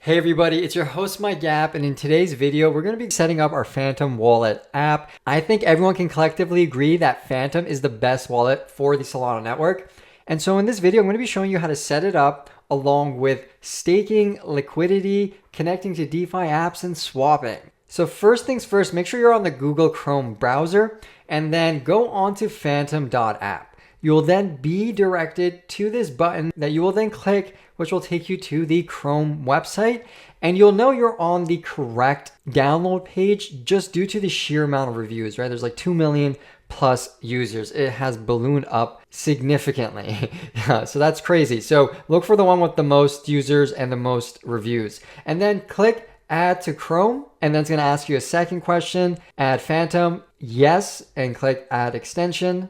Hey everybody, it's your host Mike Gap, and in today's video, we're going to be setting up our Phantom wallet app. I think everyone can collectively agree that Phantom is the best wallet for the Solana network. And so in this video, I'm going to be showing you how to set it up along with staking, liquidity, connecting to DeFi apps, and swapping. So first things first, make sure you're on the Google Chrome browser and then go on to phantom.app. You will then be directed to this button that you will then click, which will take you to the Chrome website. And you'll know you're on the correct download page just due to the sheer amount of reviews, right? There's like 2 million plus users. It has ballooned up significantly. So that's crazy. So look for the one with the most users and the most reviews. And then click add to Chrome. And then it's going to ask you a second question, add Phantom, yes, and click add extension.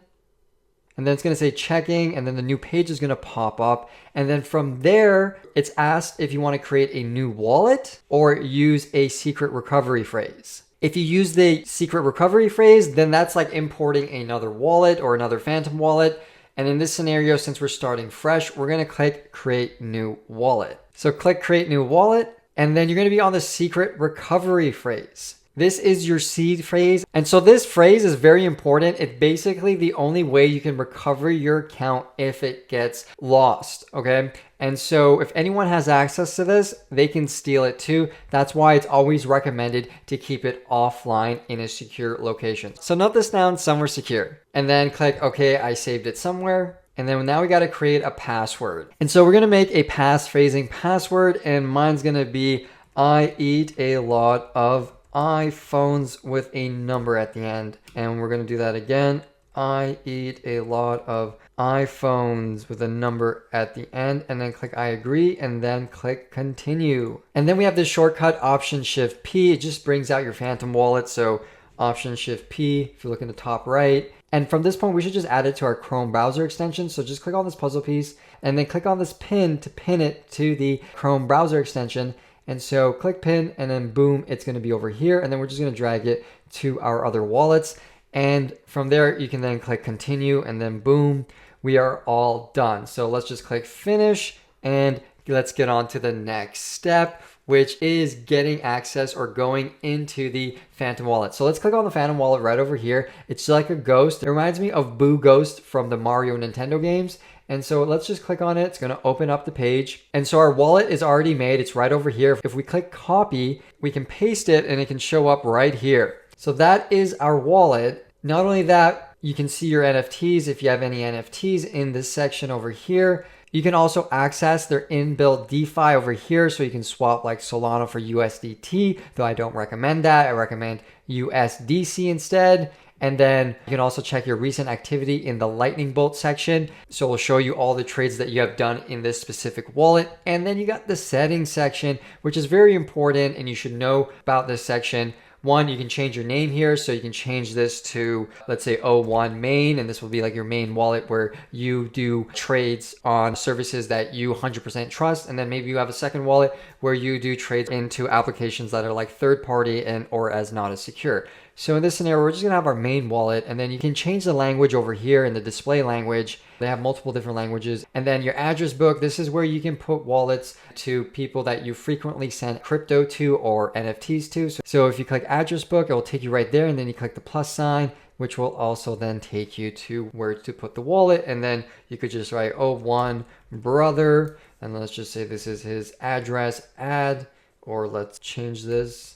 And then it's going to say checking, and then the new page is going to pop up. And then from there, it's asked if you want to create a new wallet or use a secret recovery phrase. If you use the secret recovery phrase, then that's like importing another wallet or another Phantom wallet. And in this scenario, since we're starting fresh, we're going to click create new wallet. So click create new wallet, and then you're going to be on the secret recovery phrase. This is your seed phrase. And so this phrase is very important. It's basically the only way you can recover your account if it gets lost, okay? And so if anyone has access to this, they can steal it too. That's why it's always recommended to keep it offline in a secure location. So note this down somewhere secure. And then click, okay, I saved it somewhere. And then now we got to create a password. And so we're going to make a passphrasing password. And mine's going to be, I eat a lot of iPhones with a number at the end. And we're going to do that again. I eat a lot of iPhones with a number at the end, and then click I agree, and then click continue. And then we have this shortcut Option Shift P. It just brings out your Phantom wallet. So Option Shift P, if you look in the top right. And from this point, we should just add it to our Chrome browser extension. So just click on this puzzle piece and then click on this pin to pin it to the Chrome browser extension. And so click pin, and then boom, it's going to be over here. And then we're just going to drag it to our other wallets. And from there, you can then click continue, and then boom, we are all done. So let's just click finish, and let's get on to the next step, which is getting access or going into the Phantom wallet. So let's click on the Phantom wallet right over here. It's like a ghost. It reminds me of Boo Ghost from the Mario Nintendo games. And so let's just click on it. It's going to open up the page. And so our wallet is already made. It's right over here. If we click copy, we can paste it and it can show up right here. So that is our wallet. Not only that, you can see your NFTs if you have any NFTs in this section over here. You can also access their inbuilt DeFi over here. So you can swap like Solana for USDT, though I don't recommend that. I recommend USDC instead. And then you can also check your recent activity in the Lightning Bolt section. So it'll show you all the trades that you have done in this specific wallet. And then you got the settings section, which is very important, and you should know about this section. One, you can change your name here. So you can change this to, let's say, O1 main, and this will be like your main wallet where you do trades on services that you 100% trust. And then maybe you have a second wallet where you do trades into applications that are like third party and or as not as secure. So in this scenario, we're just going to have our main wallet, and then you can change the language over here in the display language. They have multiple different languages. And then your address book, this is where you can put wallets to people that you frequently send crypto to or NFTs to. So if you click address book, it will take you right there, and then you click the plus sign, which will also then take you to where to put the wallet. And then you could just write, oh, one brother, and let's just say this is his address, add, or let's change this.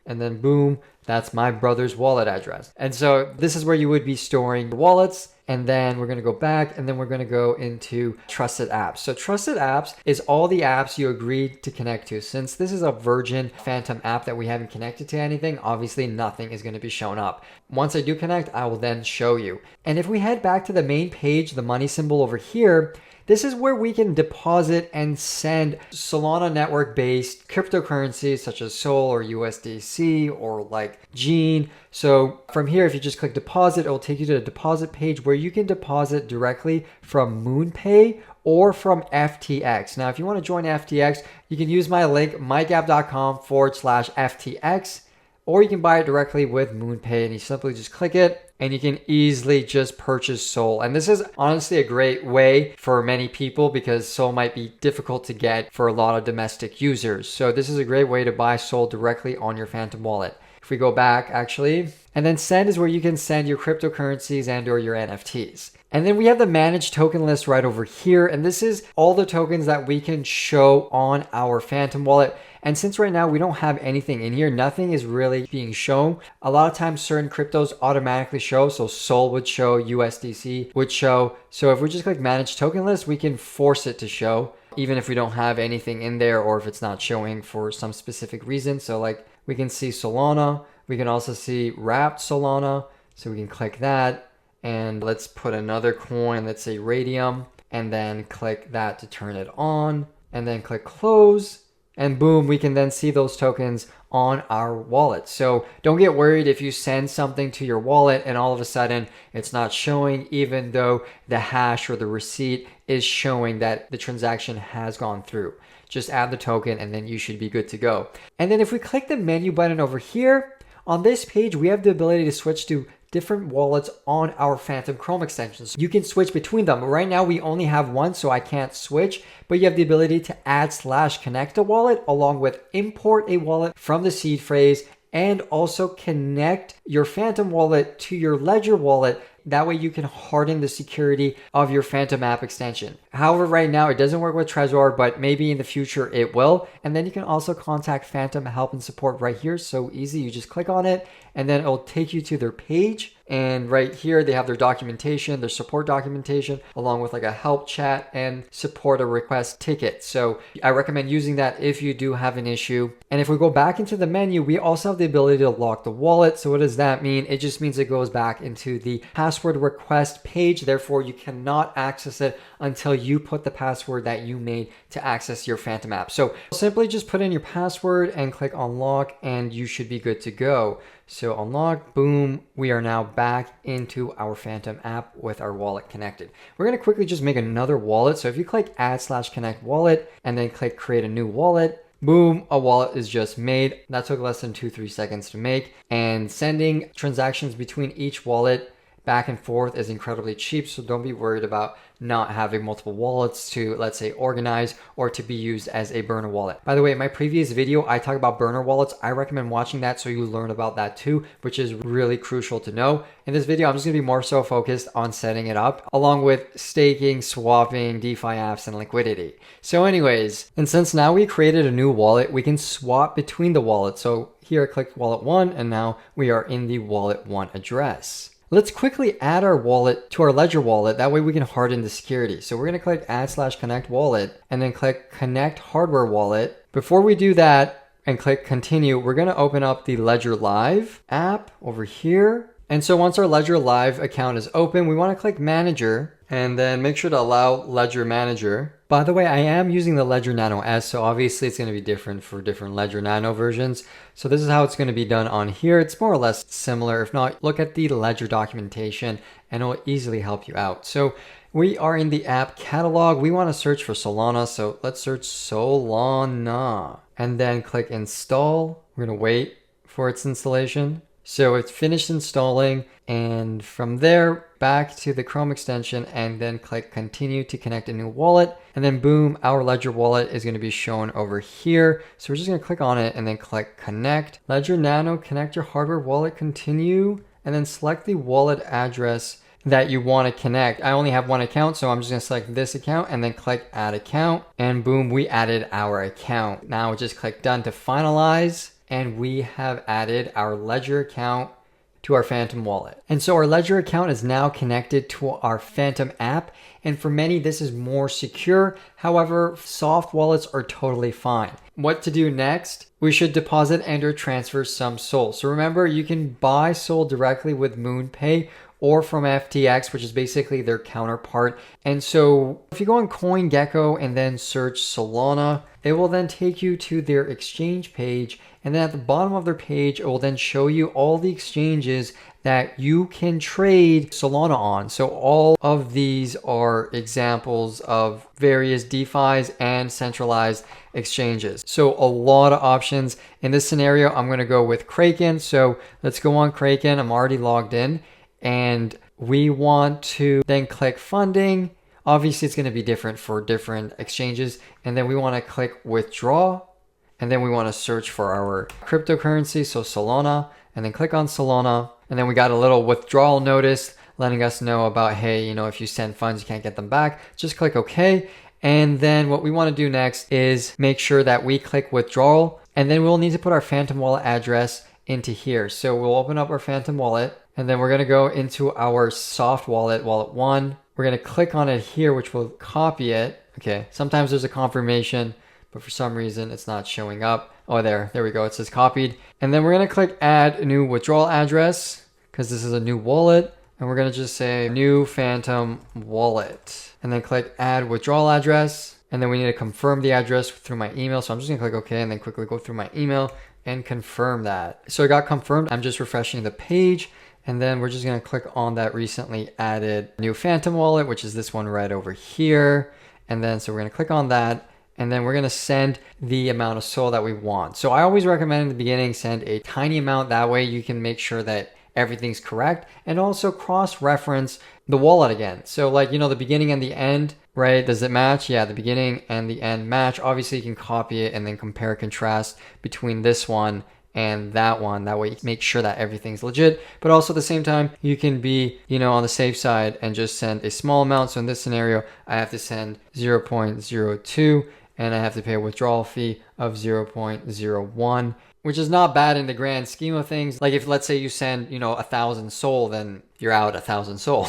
And then boom, that's my brother's wallet address. And so this is where you would be storing wallets. And then we're going to go back, and then we're going to go into trusted apps. So trusted apps is all the apps you agreed to connect to. Since this is a virgin Phantom app that we haven't connected to anything, obviously nothing is going to be shown up. Once I do connect, I will then show you. And if we head back to the main page, the money symbol over here, this is where we can deposit and send Solana network-based cryptocurrencies such as Sol or USDC or like Gene. So from here, if you just click deposit, it will take you to the deposit page where you can deposit directly from MoonPay or from FTX. Now, if you want to join FTX, you can use my link, mygap.com/FTX. or you can buy it directly with MoonPay, and you simply just click it and you can easily just purchase Sol. And this is honestly a great way for many people because Sol might be difficult to get for a lot of domestic users. So this is a great way to buy Sol directly on your Phantom wallet. If we go back actually, and then send is where you can send your cryptocurrencies and or your NFTs. And then we have the managed token list right over here. And this is all the tokens that we can show on our Phantom wallet. And since right now we don't have anything in here, nothing is really being shown. A lot of times certain cryptos automatically show. So Sol would show, USDC would show. So if we just click manage token list, we can force it to show, even if we don't have anything in there or if it's not showing for some specific reason. So like we can see Solana, we can also see wrapped Solana. So we can click that and let's put another coin, let's say Raydium, and then click that to turn it on and then click close. And boom, we can then see those tokens on our wallet. So don't get worried if you send something to your wallet and all of a sudden it's not showing, even though the hash or the receipt is showing that the transaction has gone through. Just add the token and then you should be good to go. And then if we click the menu button over here, on this page, we have the ability to switch to different wallets on our Phantom Chrome extensions. You can switch between them. Right now we only have one, so I can't switch, but you have the ability to add/connect a wallet along with import a wallet from the seed phrase and also connect your Phantom wallet to your Ledger wallet. That way you can harden the security of your Phantom app extension. However, right now it doesn't work with Trezor, but maybe in the future it will. And then you can also contact Phantom help and support right here. So easy, you just click on it and then it'll take you to their page. And right here, they have their documentation, their support documentation, along with like a help chat and support a request ticket. So I recommend using that if you do have an issue. And if we go back into the menu, we also have the ability to lock the wallet. So what does that mean? It just means it goes back into the password request page. Therefore, you cannot access it until you put the password that you made to access your Phantom app. So simply just put in your password and click unlock and you should be good to go. So unlock, boom, we are now back into our Phantom app with our wallet connected. We're going to quickly just make another wallet. So if you click add/connect wallet and then click create a new wallet, boom, a wallet is just made. That took less than 2-3 seconds to make. And sending transactions between each wallet back and forth is incredibly cheap. So don't be worried about not having multiple wallets to, let's say, organize or to be used as a burner wallet. By the way, in my previous video, I talk about burner wallets. I recommend watching that so you learn about that too, which is really crucial to know. In this video, I'm just gonna be more so focused on setting it up along with staking, swapping, DeFi apps, and liquidity. So anyways, and since now we created a new wallet, we can swap between the wallets. So here I clicked wallet 1 and now we are in the wallet 1 address. Let's quickly add our wallet to our Ledger wallet. That way we can harden the security. So we're going to click add/connect wallet and then click connect hardware wallet. Before we do that and click continue, we're going to open up the Ledger Live app over here. And so once our Ledger Live account is open, we want to click manager and then make sure to allow Ledger Manager. By the way, I am using the Ledger Nano S, so obviously it's going to be different for different Ledger Nano versions. So this is how it's going to be done on here. It's more or less similar. If not, look at the Ledger documentation and it will easily help you out. So we are in the app catalog. We want to search for Solana. So let's search Solana and then click install. We're going to wait for its installation. So it's finished installing, and from there back to the Chrome extension and then click continue to connect a new wallet, and then boom, our Ledger wallet is going to be shown over here. So we're just going to click on it and then click connect. Ledger Nano, connect your hardware wallet, continue, and then select the wallet address that you want to connect. I only have one account, so I'm just going to select this account and then click add account, and boom, we added our account. Now just click done to finalize. And we have added our Ledger account to our Phantom wallet. And so our Ledger account is now connected to our Phantom app. And for many, this is more secure. However, soft wallets are totally fine. What to do next? We should deposit and or transfer some Sol. So remember, you can buy Sol directly with MoonPay, or from FTX, which is basically their counterpart. And so if you go on CoinGecko and then search Solana, it will then take you to their exchange page. And then at the bottom of their page, it will then show you all the exchanges that you can trade Solana on. So all of these are examples of various DeFis and centralized exchanges. So a lot of options. In this scenario, I'm going to go with Kraken. So let's go on Kraken. I'm already logged in and we want to then click funding. Obviously, it's going to be different for different exchanges. And then we want to click withdraw. And then we want to search for our cryptocurrency, so Solana, and then click on Solana. And then we got a little withdrawal notice letting us know about, hey, you know, if you send funds, you can't get them back. Just click OK. And then what we want to do next is make sure that we click withdrawal. And then we'll need to put our Phantom wallet address into here. So we'll open up our Phantom wallet. And then we're going to go into our soft wallet, wallet 1. We're going to click on it here, which will copy it. Okay, sometimes there's a confirmation, but for some reason it's not showing up. Oh, there we go. It says copied. And then we're going to click add a new withdrawal address because this is a new wallet. And we're going to just say new Phantom wallet and then click add withdrawal address. And then we need to confirm the address through my email. So I'm just going to click OK and then quickly go through my email and confirm that. So it got confirmed. I'm just refreshing the page. And then we're just going to click on that recently added new Phantom wallet, which is this one right over here. And then so we're going to click on that. And then we're going to send the amount of SOL that we want. So I always recommend in the beginning, send a tiny amount. That way you can make sure that everything's correct and also cross-reference the wallet again. So like, you know, the beginning and the end, right? Does it match? Yeah, the beginning and the end match. Obviously you can copy it and then compare contrast between this one and that one. That way you make sure that everything's legit, but also at the same time, you can be, you know, on the safe side and just send a small amount. So in this scenario, I have to send 0.02 and I have to pay a withdrawal fee of 0.01, which is not bad in the grand scheme of things. Like if let's say you send, you know, 1,000 SOL, then you're out 1,000 SOL.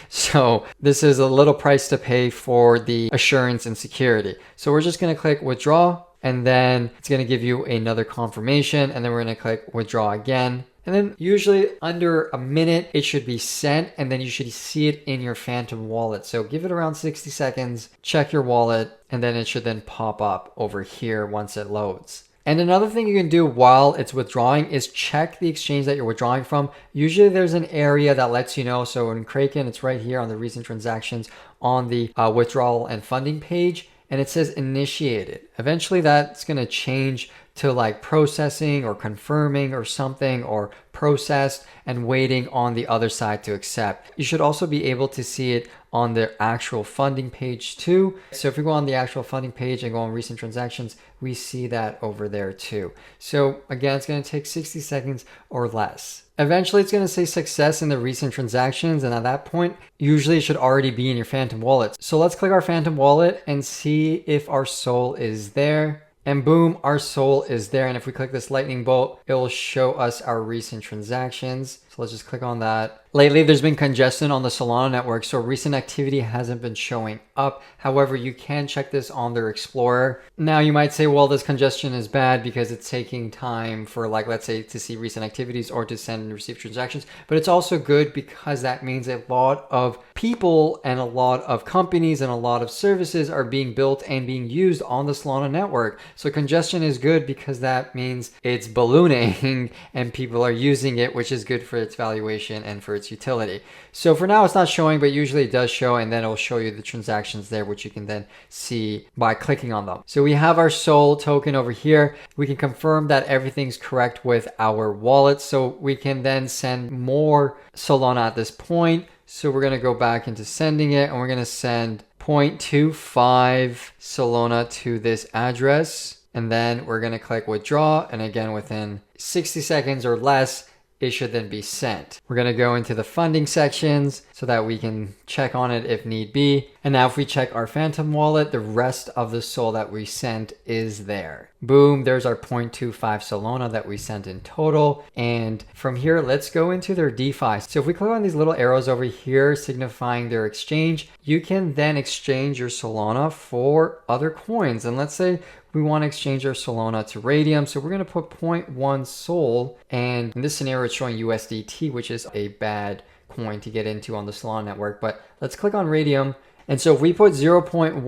So this is a little price to pay for the assurance and security. So we're just going to click withdraw. And then it's going to give you another confirmation. And then we're going to click withdraw again. And then usually under a minute, it should be sent. And then you should see it in your Phantom wallet. So give it around 60 seconds, check your wallet, and then it should then pop up over here once it loads. And another thing you can do while it's withdrawing is check the exchange that you're withdrawing from. Usually there's an area that lets you know. So in Kraken, it's right here on the recent transactions on the withdrawal and funding page. And it says initiated. Eventually that's going to change to like processing or confirming or something, or processed and waiting on the other side to accept. You should also be able to see it on their actual funding page too. So if we go on the actual funding page and go on recent transactions, we see that over there too. So again, it's going to take 60 seconds or less. Eventually it's going to say success in the recent transactions. And at that point, usually it should already be in your Phantom wallet. So let's click our Phantom wallet and see if our SOL is there. And boom, our SOL is there. And if we click this lightning bolt, it will show us our recent transactions. So let's just click on that. Lately, there's been congestion on the Solana network, so recent activity hasn't been showing up. However, you can check this on their Explorer. Now, you might say, well, this congestion is bad because it's taking time for, like, let's say, to see recent activities or to send and receive transactions. But it's also good because that means a lot of people and a lot of companies and a lot of services are being built and being used on the Solana network. So congestion is good because that means it's ballooning and people are using it, which is good for its valuation and for its utility. So for now it's not showing, but usually it does show, and then it'll show you the transactions there, which you can then see by clicking on them. So we have our SOL token over here. We can confirm that everything's correct with our wallet, so we can then send more Solana at this point. So we're going to go back into sending it, and we're going to send 0.25 Solana to this address, and then we're going to click withdraw, and again within 60 seconds or less it should then be sent. We're going to go into the funding sections so that we can check on it if need be. And now if we check our Phantom wallet, the rest of the SOL that we sent is there. Boom, there's our 0.25 Solana that we sent in total. And from here, let's go into their DeFi. So if we click on these little arrows over here signifying their exchange, you can then exchange your Solana for other coins. And let's say we want to exchange our Solana to Raydium. So we're going to put 0.1 SOL. And in this scenario, it's showing USDT, which is a bad coin to get into on the Solana network. But let's click on Raydium. And so if we put 0.1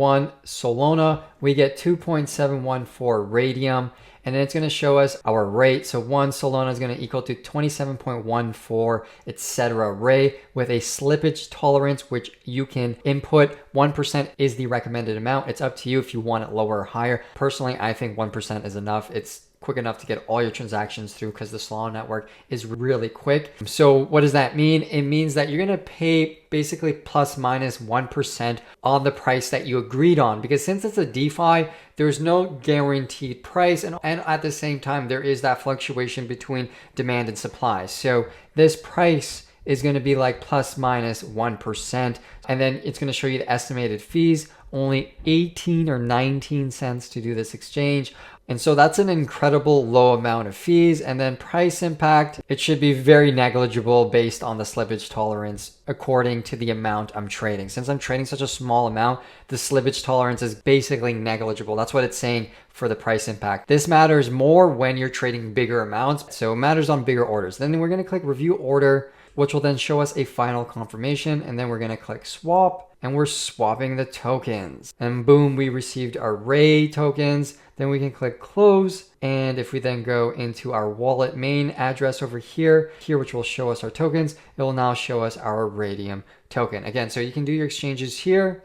Solana, we get 2.714 Raydium. And then it's going to show us our rate. So 1 Solana is going to equal to 27.14, etc. Ray with a slippage tolerance, which you can input. 1% is the recommended amount. It's up to you if you want it lower or higher. Personally, I think 1% is enough. It's quick enough to get all your transactions through because the Solana network is really quick. So what does that mean? It means that you're going to pay basically plus minus 1% on the price that you agreed on, because since it's a DeFi, there's no guaranteed price. And at the same time, there is that fluctuation between demand and supply. So this price is going to be like plus minus 1%. And then it's going to show you the estimated fees, only 18 or 19 cents to do this exchange. And so that's an incredible low amount of fees. And then price impact, it should be very negligible based on the slippage tolerance according to the amount I'm trading. Since I'm trading such a small amount, the slippage tolerance is basically negligible. That's what it's saying for the price impact. This matters more when you're trading bigger amounts. So it matters on bigger orders. Then we're going to click review order, which will then show us a final confirmation. And then we're going to click swap, and we're swapping the tokens. And boom, we received our Ray tokens. Then we can click close. And if we then go into our wallet main address over here, which will show us our tokens, it will now show us our Raydium token. Again, so you can do your exchanges here.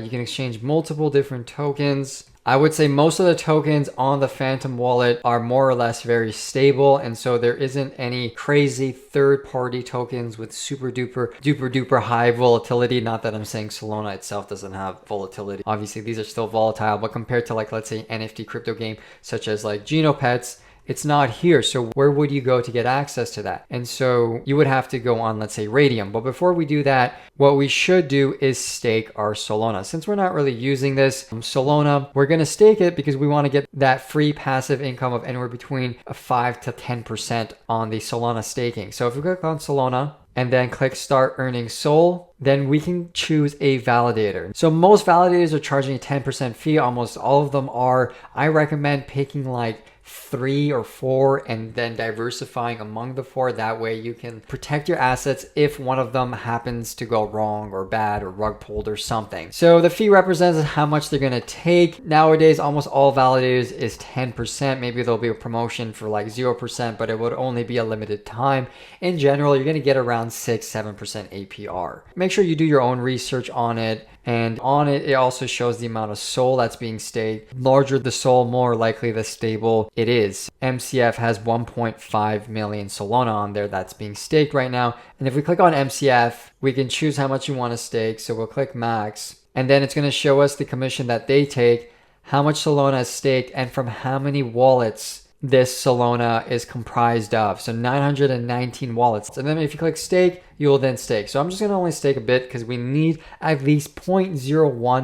You can exchange multiple different tokens. I would say most of the tokens on the Phantom wallet are more or less very stable. And so there isn't any crazy third-party tokens with super duper high volatility. Not that I'm saying Solana itself doesn't have volatility. Obviously, these are still volatile, but compared to like, let's say NFT crypto game, such as like Genopets, it's not here. So where would you go to get access to that? And so you would have to go on, let's say, Raydium. But before we do that, what we should do is stake our Solana. Since we're not really using this Solana, we're going to stake it because we want to get that free passive income of anywhere between 5 to 10% on the Solana staking. So if we click on Solana and then click start earning Sol, then we can choose a validator. So most validators are charging a 10% fee. Almost all of them are. I recommend picking like 3 or 4 and then diversifying among the 4. That way you can protect your assets if one of them happens to go wrong or bad or rug pulled or something. So the fee represents how much they're going to take. Nowadays, almost all validators is 10%. Maybe there'll be a promotion for like 0%, but it would only be a limited time. In general, you're going to get around 6-7% APR. Make sure you do your own research on it. And on it, it also shows the amount of SOL that's being staked. Larger the SOL, more likely the stable it is. MCF has 1.5 million Solana on there that's being staked right now. And if we click on MCF, we can choose how much you want to stake. So we'll click max. And then it's going to show us the commission that they take, how much Solana is staked, and from how many wallets this Solana is comprised of. So 919 wallets. And then if you click stake, you will then stake. So I'm just going to only stake a bit because we need at least 0.01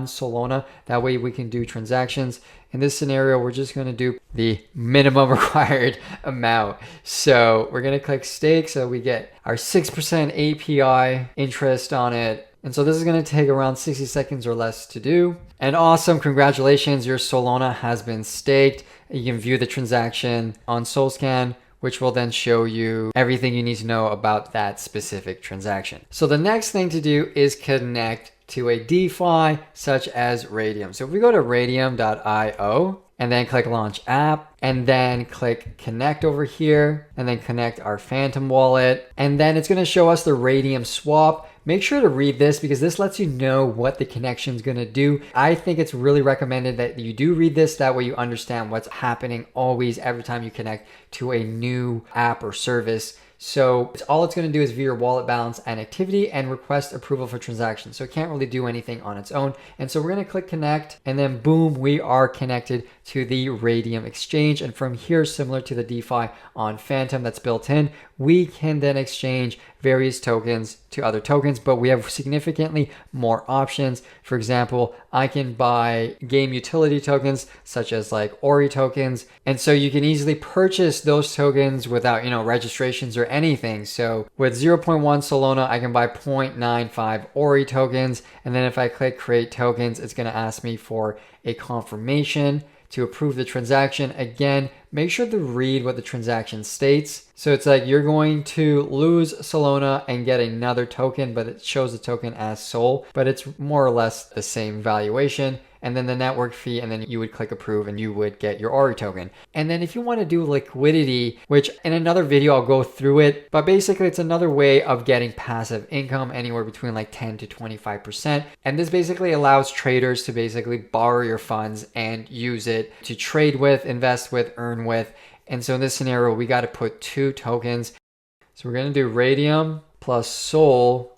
Solana. That way we can do transactions. In this scenario, we're just going to do the minimum required amount. So we're going to click stake. So we get our 6% API interest on it. And so this is going to take around 60 seconds or less to do. And awesome, congratulations, your Solana has been staked. You can view the transaction on SolScan, which will then show you everything you need to know about that specific transaction. So the next thing to do is connect to a DeFi such as Raydium. So if we go to raydium.io and then click launch app and then click connect over here and then connect our Phantom wallet. And then it's going to show us the Raydium Swap. Make sure to read this because this lets you know what the connection is going to do. I think it's really recommended that you do read this. That way you understand what's happening always every time you connect to a new app or service. So all it's going to do is view your wallet balance and activity and request approval for transactions. So it can't really do anything on its own. And so we're going to click connect and then boom, we are connected to the Raydium exchange. And from here, similar to the DeFi on Phantom that's built in, we can then exchange various tokens to other tokens, but we have significantly more options. For example, I can buy game utility tokens such as like Ori tokens. And so you can easily purchase those tokens without, registrations or anything. So with 0.1 Solana, I can buy 0.95 Ori tokens. And then if I click create tokens, it's going to ask me for a confirmation to approve the transaction. Again, make sure to read what the transaction states. So it's like you're going to lose Solana and get another token, but it shows the token as SOL, but it's more or less the same valuation. And then the network fee, and then you would click approve and you would get your RE token. And then if you want to do liquidity, which in another video I'll go through it, but basically it's another way of getting passive income anywhere between like 10 to 25%. And this basically allows traders to basically borrow your funds and use it to trade with, invest with, earn with. And so in this scenario, we got to put 2 tokens. So we're going to do Raydium plus SOL.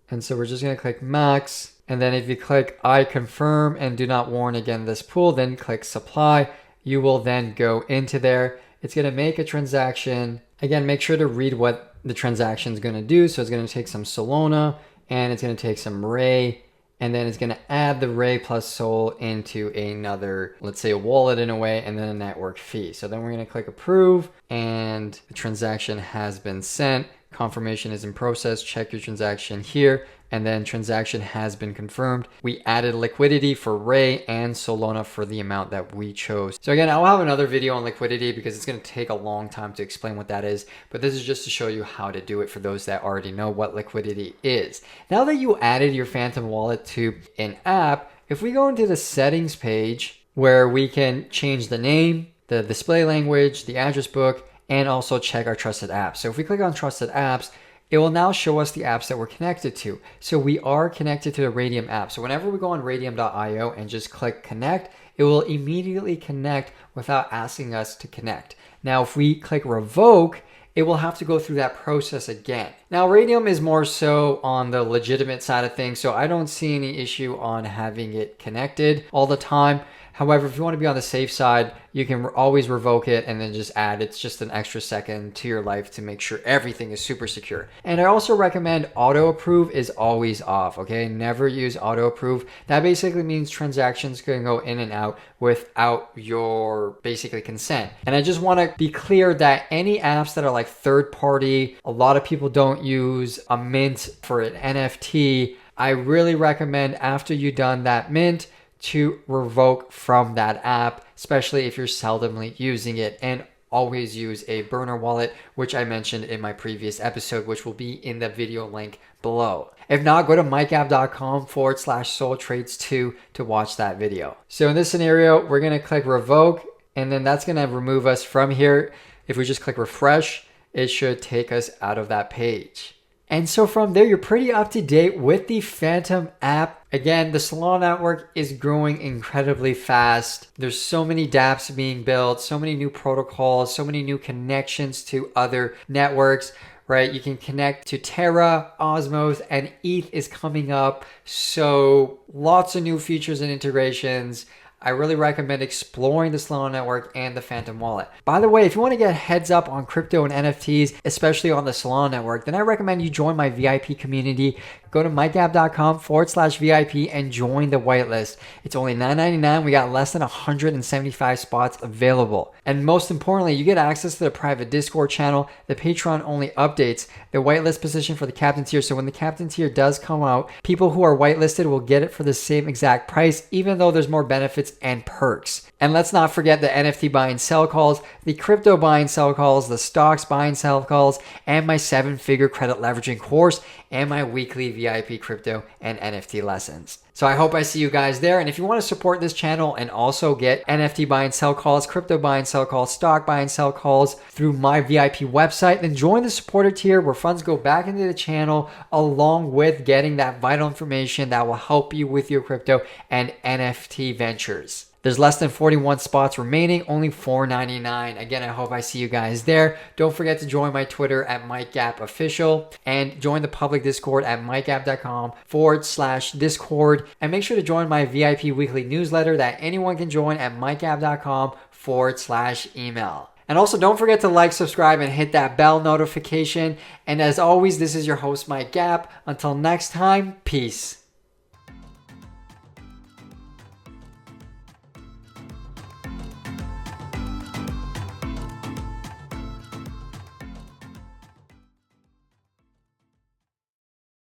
And so we're just going to click max. And then if you click I confirm and do not warn again this pool, then click supply, you will then go into there. It's going to make a transaction. Again, make sure to read what the transaction is going to do. So it's going to take some Solana and it's going to take some Ray. And then it's going to add the Ray plus Sol into another, let's say a wallet in a way, and then a network fee. So then we're going to click approve and the transaction has been sent. Confirmation is in process. Check your transaction here. And then transaction has been confirmed. We added liquidity for Ray and Solana for the amount that we chose. So again, I'll have another video on liquidity because it's going to take a long time to explain what that is. But this is just to show you how to do it for those that already know what liquidity is. Now that you added your Phantom wallet to an app, if we go into the settings page where we can change the name, the display language, the address book, and also check our trusted apps. So if we click on trusted apps, it will now show us the apps that we're connected to. So we are connected to the Raydium app. So whenever we go on raydium.io and just click connect, it will immediately connect without asking us to connect. Now, if we click revoke, it will have to go through that process again. Now, Raydium is more so on the legitimate side of things, so I don't see any issue on having it connected all the time. However, if you want to be on the safe side, you can always revoke it and then just add, it's just an extra second to your life to make sure everything is super secure. And I also recommend auto approve is always off, okay? Never use auto approve. That basically means transactions can go in and out without your basically consent. And I just want to be clear that any apps that are like third party, a lot of people don't use a mint for an NFT. I really recommend after you've done that mint, to revoke from that app, especially if you're seldomly using it, and always use a burner wallet, which I mentioned in my previous episode, which will be in the video link below. If not, go to mikeapp.com/soltrades2 to watch that video. So in this scenario, we're going to click revoke, and then that's going to remove us from here. If we just click refresh, it should take us out of that page. And so from there, you're pretty up to date with the Phantom app. Again, the Solana network is growing incredibly fast. There's so many dApps being built, so many new protocols, so many new connections to other networks, right? You can connect to Terra, Osmos, and ETH is coming up. So lots of new features and integrations. I really recommend exploring the Solana network and the Phantom wallet. By the way, if you want to get heads up on crypto and NFTs, especially on the Solana network, then I recommend you join my VIP community. Go to mikeapp.com/VIP and join the whitelist. It's only $9.99. We got less than 175 spots available. And most importantly, you get access to the private Discord channel, the Patreon only updates, the whitelist position for the captain tier. So when the captain tier does come out, people who are whitelisted will get it for the same exact price, even though there's more benefits and perks. And let's not forget the NFT buy and sell calls, the crypto buy and sell calls, the stocks buy and sell calls, and my 7-figure credit leveraging course, and my weekly VIP crypto and NFT lessons. So I hope I see you guys there. And if you want to support this channel and also get NFT buy and sell calls, crypto buy and sell calls, stock buy and sell calls through my VIP website, then join the supporter tier where funds go back into the channel along with getting that vital information that will help you with your crypto and NFT ventures. There's less than 41 spots remaining, only $4.99. Again, I hope I see you guys there. Don't forget to join my Twitter at MikeAppOfficial and join the public Discord at mikeapp.com/Discord. And make sure to join my VIP weekly newsletter that anyone can join at mikeapp.com/email. And also don't forget to like, subscribe, and hit that bell notification. And as always, this is your host, Mike App. Until next time, peace.